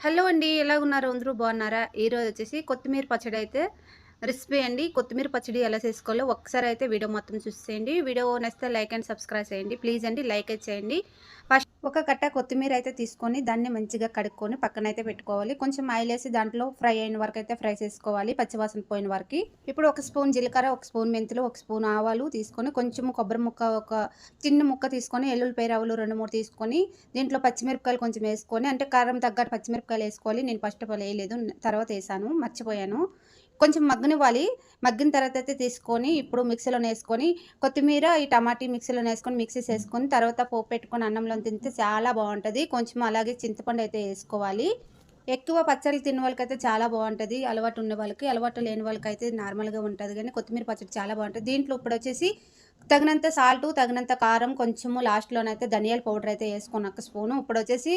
Hello అండి. ఎలాగున్నారు? అందరూ బాగున్నారా? ఈరోజొచ్చేసి కొత్తిమీర పచ్చడైతే రెసిపీ అండి. కొత్తిమీర పచ్చడి ఎలా చేసుకోవాలో ఒక్కసారయితే వీడియో మొత్తం చూసేయండి. వీడియో నచ్చితే లైక్ అండ్ సబ్స్క్రైబ్ చేయండి. ప్లీజ్ అండి లైక్ అయితే చేయండి. ఫస్ట్ ఒక కట్ట కొత్తిమీర అయితే తీసుకొని దాన్ని మంచిగా కడుక్కొని పక్కనైతే పెట్టుకోవాలి. కొంచెం ఆయిలేసి దాంట్లో ఫ్రై అయిన వరకైతే ఫ్రై చేసుకోవాలి. పచ్చివాసన పోయిన వరకి. ఇప్పుడు ఒక స్పూన్ జీలకర్ర, ఒక స్పూన్ మెంతులు, ఒక స్పూన్ ఆవాలు తీసుకొని కొంచెం కొబ్బరి ముక్క ఒక చిన్న ముక్క తీసుకొని ఎల్లుల్లిపాయ రవ్వలు 2, 3 తీసుకొని దీంట్లో పచ్చిమిరపకాయలు కొంచెం వేసుకొని అంటే కారం తగ్గట్టు పచ్చిమిరపకాయలు వేసుకోవాలి. నేను ఫస్ట్ ఆఫ్ ఆల్ వేయలేదు. తర్వాత వేసాను. మర్చిపోయాను. కొంచెం మగ్గనివ్వాలి. మగ్గిన తర్వాత అయితే తీసుకొని ఇప్పుడు మిక్సీలోనే వేసుకొని కొత్తిమీర, ఈ టమాటీ మిక్సీలోనే వేసుకొని మిక్సీసేసుకొని తర్వాత పోపు పెట్టుకొని అన్నంలో తింటే చాలా బాగుంటుంది. కొంచెం అలాగే చింతపండు అయితే వేసుకోవాలి. ఎక్కువ పచ్చళ్ళు తిన్న వాళ్ళకైతే చాలా బాగుంటుంది. అలవాటు ఉన్న వాళ్ళకి, అలవాటు లేని వాళ్ళకైతే నార్మల్గా ఉంటుంది. కానీ కొత్తిమీర పచ్చడి చాలా బాగుంటుంది. దీంట్లో ఇప్పుడు వచ్చేసి తగినంత సాల్టు, తగినంత కారం, కొంచెము లాస్ట్లోనైతే ధనియాల పౌడర్ అయితే వేసుకొని ఒక స్పూను. ఇప్పుడు వచ్చేసి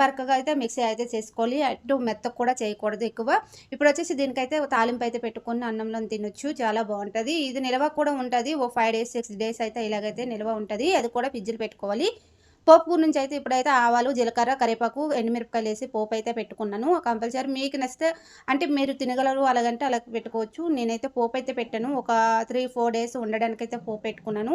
బరకగా అయితే మిక్సీ అయితే చేసుకోవాలి. అటు మెత్తకు కూడా చేయకూడదు ఎక్కువ. ఇప్పుడు వచ్చేసి దీనికైతే తాలింపు అయితే పెట్టుకొని అన్నంలో తినొచ్చు. చాలా బాగుంటుంది. ఇది నిల్వ కూడా ఉంటుంది. ఓ 5 డేస్ 6 డేస్ అయితే ఇలాగైతే నిల్వ ఉంటుంది. అది కూడా ఫ్రిడ్జ్లో పెట్టుకోవాలి. పోపు గురించి అయితే ఇప్పుడైతే ఆవాలు, జీలకర్ర, కరివేపాకు, ఎండుమిరపకాయలు వేసి పోపు అయితే పెట్టుకున్నాను. కంపల్సరీ మీకు నచ్చితే అంటే మీరు తినగలరు అలాగంటే అలా పెట్టుకోవచ్చు. నేనైతే పోపు అయితే పెట్టాను. ఒక 3, 4 డేస్ ఉండడానికైతే పోపు పెట్టుకున్నాను.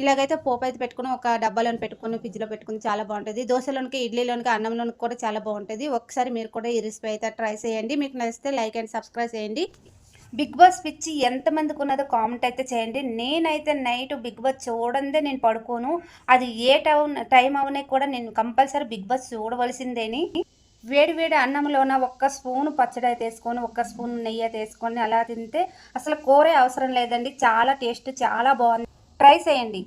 ఇలాగైతే పోపు అయితే పెట్టుకుని ఒక డబ్బాలోని పెట్టుకొని ఫ్రిడ్జ్లో పెట్టుకుని చాలా బాగుంటుంది. దోశలోనికి, ఇడ్లీలోనికి, అన్నంలోనికి కూడా చాలా బాగుంటుంది. ఒకసారి మీరు కూడా ఈ రెసిపీ అయితే ట్రై చేయండి. మీకు నచ్చితే లైక్ అండ్ సబ్స్క్రైబ్ చేయండి. బిగ్ బాస్ పిచ్చి ఎంతమందికి ఉన్నదో కామెంట్ అయితే చేయండి. నేనైతే నైట్ బిగ్ బాస్ చూడందే నేను పడుకోను. అది ఏ టైం అవనే కూడా నేను కంపల్సరీ బిగ్ బాస్ చూడవలసిందేని. వేడి వేడి అన్నంలోన ఒక్క స్పూన్ పచ్చడి అయితే వేసుకొని, ఒక్క స్పూన్ నెయ్యి అయితే వేసుకొని అలా తింటే అసలు కూరే అవసరం లేదండి. చాలా టేస్ట్ చాలా బాగుంది. ట్రై చేయండి.